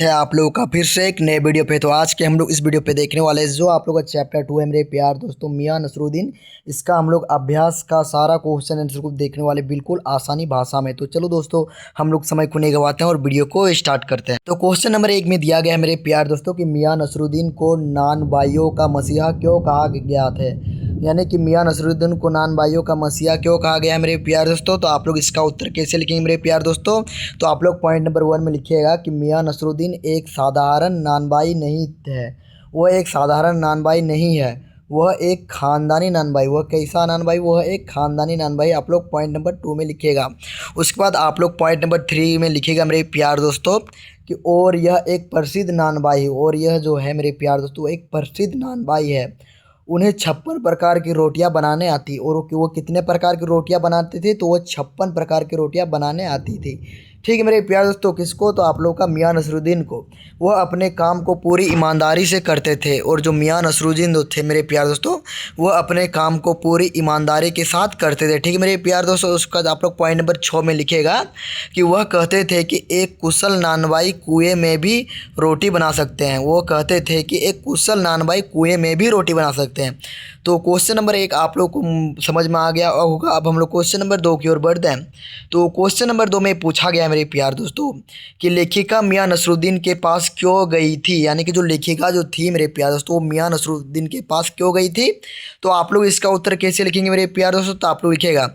स्वागत है आप लोगों का फिर से एक नए वीडियो पे। तो आज के हम लोग इस वीडियो पे देखने वाले हैं जो आप लोग का चैप्टर 2 है मेरे प्यार दोस्तों मियां नसरुद्दीन। इसका हम लोग अभ्यास का सारा क्वेश्चन आंसर को देखने वाले बिल्कुल आसानी भाषा में। तो चलो दोस्तों हम लोग समय को नहीं गवाते हैं और वीडियो को स्टार्ट करते हैं। तो क्वेश्चन नंबर 1 में दिया गया है मेरे प्यार दोस्तों कि मियां नसरुद्दीन को नान भाइयों का मसीहा क्यों कहा गया है, यानी कि मियां नसरुद्दीन को नान भाइयों का मसीहा क्यों कहा गया है मेरे प्यार दोस्तों। तो आप लोग इसका उत्तर कैसे लिखेंगे मेरे प्यार दोस्तों। तो आप लोग पॉइंट नंबर 1 में लिखिएगा कि मियां नसरुद्दीन एक साधारण नानबाई नहीं है, वह एक साधारण नानबाई नहीं है, वह एक खानदानी नानबाई। वह कैसा नानबाई? वह एक खानदानी नानबाई। आप लोग पॉइंट नंबर 2 में लिखिएगा। उसके बाद आप लोग पॉइंट नंबर 3 में लिखिएगा मेरे प्यार दोस्तों कि और यह एक प्रसिद्ध नानबाई, और यह जो है मेरे प्यार दोस्तों एक प्रसिद्ध नानबाई है। उन्हें 56 प्रकार की रोटियां बनाने आती, और वो कितने प्रकार की रोटियां बनाते थे? तो वो 56 प्रकार की रोटियां बनाने आती थी। ठीक है मेरे प्यार दोस्तों। किसको? तो आप लोग का मियां नसरुद्दीन को। वह अपने काम को पूरी ईमानदारी से करते थे, और जो मियां नसरुद्दीन थे मेरे प्यार दोस्तों वह अपने काम को पूरी ईमानदारी के साथ करते थे। ठीक है मेरे प्यार दोस्तों। उसके बाद आप लोग पॉइंट नंबर 6 में लिखेगा कि वह कहते थे कि एक कुशल नानबाई कुएँ में भी रोटी बना सकते हैं। वो कहते थे कि एक कुशल नानबाई कुएँ में भी रोटी बना सकते हैं। तो क्वेश्चन नंबर 1 आप लोग को समझ में आ गया होगा। अब हम लोग क्वेश्चन नंबर 2 की ओर बढ़ते हैं। तो क्वेश्चन नंबर 2 में पूछा गया है मेरे प्यार दोस्तों कि लेखिका मियां नसरुद्दीन के पास क्यों गई थी, यानी कि जो लेखिका जो थी मेरे प्यार दोस्तों वो मियां नसरुद्दीन के पास क्यों गई थी। तो आप लोग इसका उत्तर कैसे लिखेंगे मेरे प्यार दोस्तों। तो आप लोग लिखेगा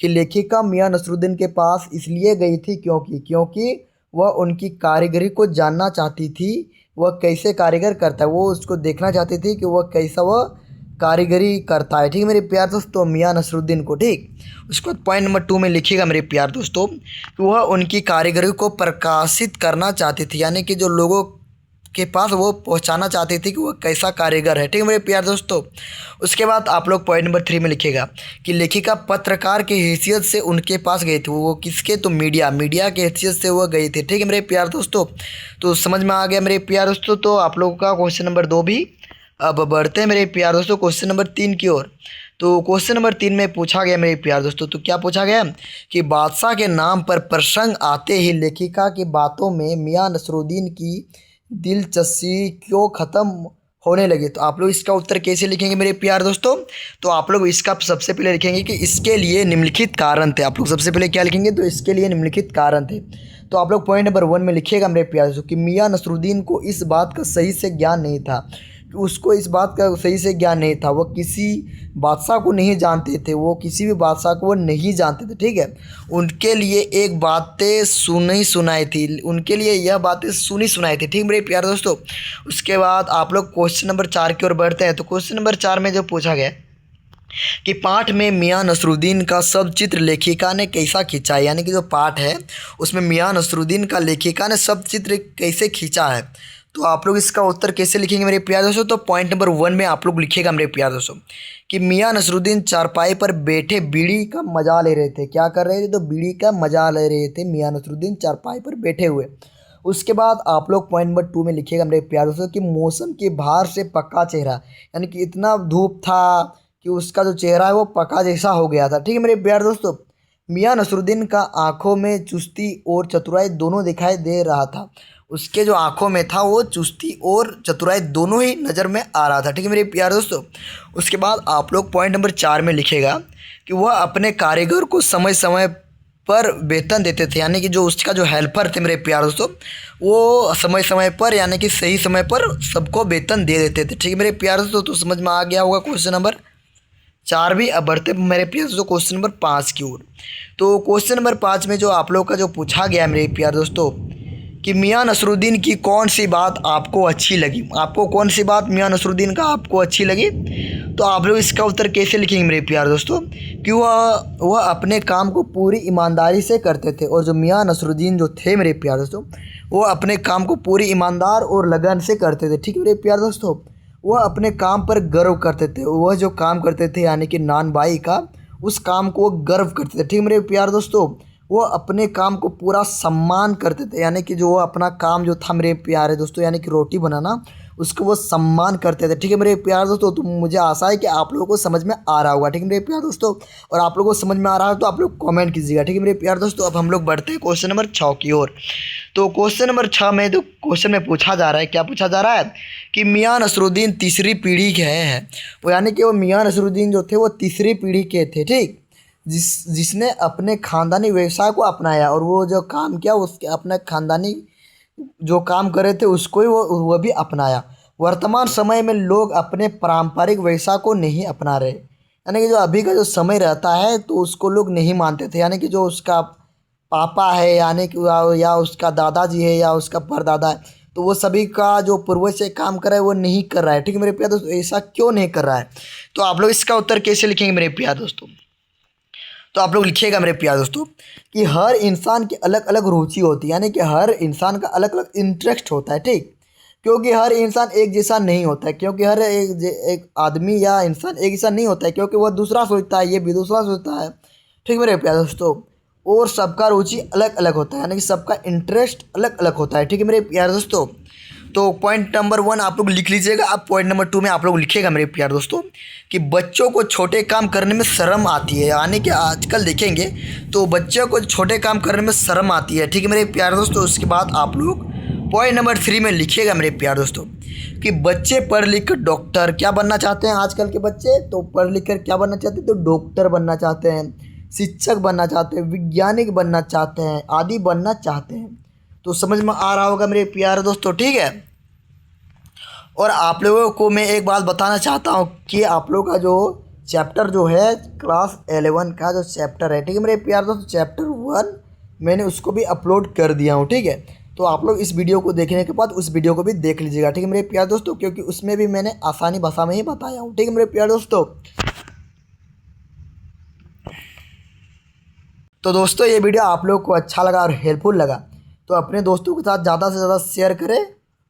कि लेखिका मियां नसरुद्दीन के पास इसलिए गई थी क्योंकि वह उनकी कारीगरी को जानना चाहती थी। वह कैसे कारीगर करता है वो उसको देखना चाहती थी कि वह कैसा वह कारीगरी करता है। ठीक है मेरे प्यार दोस्तों मियां नसरुद्दीन को। ठीक, उसके बाद पॉइंट नंबर 2 में लिखिएगा मेरे प्यार दोस्तों कि वह उनकी कारीगरी को प्रकाशित करना चाहती थी, यानी कि जो लोगों के पास वो पहुंचाना चाहती थी कि वह कैसा कारीगर है। ठीक है मेरे प्यार दोस्तों। उसके बाद आप लोग पॉइंट नंबर 3 में लिखिएगा कि लेखिका पत्रकार की हैसियत से उनके पास गई थी। वो किसके? तो मीडिया की हैसियत से वह गई थी। ठीक है मेरे प्यार दोस्तों। तो समझ में आ गया मेरे प्यार दोस्तों। तो आप लोगों का क्वेश्चन नंबर 2 भी। अब बढ़ते हैं मेरे प्यार दोस्तों क्वेश्चन नंबर 3 की ओर। तो क्वेश्चन नंबर 3 में पूछा गया मेरे प्यार दोस्तों, तो क्या पूछा गया कि बादशाह के नाम पर प्रसंग आते ही लेखिका की बातों में मियां नसरुद्दीन की दिलचस्पी क्यों ख़त्म होने लगी। तो आप लोग इसका उत्तर कैसे लिखेंगे मेरे प्यार दोस्तों। तो आप लोग इसका सबसे पहले लिखेंगे कि इसके लिए निम्नलिखित कारण थे। आप लोग सबसे पहले क्या लिखेंगे? तो इसके लिए निम्नलिखित कारण थे। तो आप लोग पॉइंट नंबर 1 में लिखिएगा मेरे प्यार दोस्तों कि मियां नसरुद्दीन को इस बात का सही से ज्ञान नहीं था, कि उसको इस बात का सही से ज्ञान नहीं था। वह किसी बादशाह को नहीं जानते थे, वो किसी भी बादशाह को वो नहीं जानते थे। ठीक है, उनके लिए एक बातें सुनी सुनाई थी, उनके लिए यह बातें सुनी सुनाई थी। ठीक मेरे प्यार दोस्तों। उसके बाद आप लोग क्वेश्चन नंबर 4 की ओर बढ़ते हैं। तो क्वेश्चन नंबर 4 में जो पूछा गया कि पाठ में मियां नसरुद्दीन का सब चित्र लेखिका ने कैसा खींचा है, यानी कि जो पाठ है उसमें मियां नसरुद्दीन का लेखिका ने सब चित्र कैसे खींचा है। तो आप लोग इसका उत्तर कैसे लिखेंगे मेरे प्यार दोस्तों। तो पॉइंट नंबर 1 में आप लोग लिखिएगा मेरे प्यार दोस्तों कि मियां नसरुद्दीन चारपाई पर बैठे बीड़ी का मजा ले रहे थे। क्या कर रहे थे? तो बीड़ी का मजा ले रहे थे मियां नसरुद्दीन चारपाई पर बैठे हुए। उसके बाद आप लोग पॉइंट नंबर 2 में लिखिएगा मेरे प्यार दोस्तों कि मौसम के भार से पक्का चेहरा, यानी कि इतना धूप था कि उसका जो चेहरा है वो पक्का जैसा हो गया था। ठीक है मेरे प्यार दोस्तों। मियां नसरुद्दीन का आंखों में चुस्ती और चतुराई दोनों दिखाई दे रहा था। उसके जो आंखों में था वो चुस्ती और चतुराई दोनों ही नज़र में आ रहा था। ठीक है मेरे प्यार दोस्तों। उसके बाद आप लोग पॉइंट नंबर 4 में लिखेगा कि वह अपने कारीगर को समय समय पर वेतन देते थे, यानी कि जो उसका जो हेल्पर थे मेरे प्यार दोस्तों वो समय समय पर, यानी कि सही समय पर सबको वेतन दे देते थे। ठीक है मेरे प्यार दोस्तों। तो समझ में आ गया होगा क्वेश्चन नंबर 4 भी। अब बढ़ते मेरे प्यार दोस्तों क्वेश्चन नंबर 5 की ओर। तो क्वेश्चन नंबर 5 में जो आप लोग का जो पूछा गया मेरे प्यार दोस्तों कि मियां नसरुद्दीन की कौन सी बात आपको अच्छी लगी। आपको कौन सी बात मियां नसरुद्दीन का आपको अच्छी लगी। तो आप लोग इसका उत्तर कैसे लिखेंगे मेरे प्यार दोस्तों कि वह अपने काम को पूरी ईमानदारी से करते थे, और जो मियां नसरुद्दीन जो थे मेरे प्यार दोस्तों वो अपने काम को पूरी ईमानदार और लगन से करते थे। ठीक है मेरे प्यार दोस्तों। वह अपने काम पर गर्व करते थे। वह जो काम करते थे यानी कि नानबाई का, उस काम को वो गर्व करते थे। ठीक है मेरे प्यार दोस्तों। वो अपने काम को पूरा सम्मान करते थे, यानी कि जो वो अपना काम जो था मेरे प्यारे दोस्तों यानी कि रोटी बनाना, उसको वो सम्मान करते थे। ठीक है मेरे प्यार दोस्तों, तो मुझे आशा है कि आप लोगों को समझ में आ रहा होगा। ठीक है मेरे प्यार दोस्तों, और आप लोगों को समझ में आ रहा है तो आप लोग कमेंट कीजिएगा। ठीक है मेरे प्यार दोस्तों, अब हम लोग बढ़ते हैं क्वेश्चन नंबर 6 की ओर। तो क्वेश्चन नंबर 6 में जो क्वेश्चन में पूछा जा रहा है, क्या पूछा जा रहा है कि मियां नसरुद्दीन तीसरी पीढ़ी के हैं। वो यानी कि वो मियां नसरुद्दीन जो थे वो तीसरी पीढ़ी के थे। ठीक, जिसने अपने ख़ानदानी व्यवसाय को अपनाया और वो जो काम किया उसके अपने ख़ानदानी जो काम कर रहे थे उसको ही वो भी अपनाया। वर्तमान समय में लोग अपने पारंपरिक व्यवसाय को नहीं अपना रहे, यानी कि जो अभी का जो समय रहता है तो उसको लोग नहीं मानते थे। यानी कि जो उसका पापा है, यानी कि या उसका दादाजी है या उसका परदादा है, तो वो सभी का जो पूर्वज से काम कर रहा है वो नहीं कर रहा है। ठीक है मेरे प्यार दोस्तों, ऐसा क्यों नहीं कर रहा है? तो आप लोग इसका उत्तर कैसे लिखेंगे मेरे प्यार दोस्तों? तो आप लोग लिखिएगा मेरे प्यार दोस्तों कि हर इंसान की अलग अलग रुचि होती है, यानी कि हर इंसान का अलग अलग इंटरेस्ट होता है। ठीक, क्योंकि हर इंसान एक जैसा नहीं होता है, क्योंकि हर एक आदमी या इंसान एक जैसा नहीं होता है, क्योंकि वह दूसरा सोचता है, ये भी दूसरा सोचता है। ठीक मेरे प्यार दोस्तों, और सबका रुचि अलग अलग होता है, यानी कि सबका इंटरेस्ट अलग अलग होता है। ठीक है मेरे प्यार दोस्तों, तो पॉइंट नंबर 1 आप लोग लिख लीजिएगा। अब पॉइंट नंबर 2 में आप लोग लिखिएगा मेरे प्यार दोस्तों कि बच्चों को छोटे काम करने में शर्म आती है, यानी कि आजकल देखेंगे तो बच्चों को छोटे काम करने में शर्म आती है। ठीक है मेरे प्यार दोस्तों, उसके बाद आप लोग पॉइंट नंबर 3 में लिखिएगा मेरे प्यार दोस्तों कि बच्चे पढ़ लिख कर डॉक्टर क्या बनना चाहते हैं। आजकल के बच्चे तो पढ़ लिख कर क्या बनना चाहते हैं, तो डॉक्टर बनना चाहते हैं, शिक्षक बनना चाहते हैं, वैज्ञानिक बनना चाहते हैं, आदि बनना चाहते हैं। तो समझ में आ रहा होगा मेरे प्यारे दोस्तों। ठीक है, और आप लोगों को मैं एक बात बताना चाहता हूँ कि आप लोगों का जो चैप्टर जो है क्लास 11 का जो चैप्टर है, ठीक है मेरे प्यारे दोस्तों, चैप्टर 1 मैंने उसको भी अपलोड कर दिया हूँ। ठीक है, तो आप लोग इस वीडियो को देखने के बाद उस वीडियो को भी देख लीजिएगा। ठीक है मेरे प्यारे दोस्तों, क्योंकि उसमें भी मैंने आसानी भाषा में ही बताया हूँ। ठीक है मेरे प्यारे दोस्तों, तो दोस्तों ये वीडियो आप लोग को अच्छा लगा और हेल्पफुल लगा तो अपने दोस्तों के साथ ज़्यादा से ज़्यादा शेयर करें,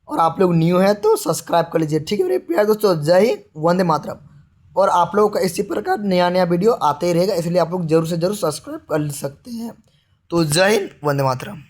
और आप लोग न्यू हैं तो सब्सक्राइब कर लीजिए। ठीक है मेरे प्यारे दोस्तों, जय हिंद, वंदे मातरम। और आप लोगों का इसी प्रकार नया नया वीडियो आते ही रहेगा, इसलिए आप लोग जरूर से जरूर सब्सक्राइब कर सकते हैं। तो जय हिंद, वंदे मातरम।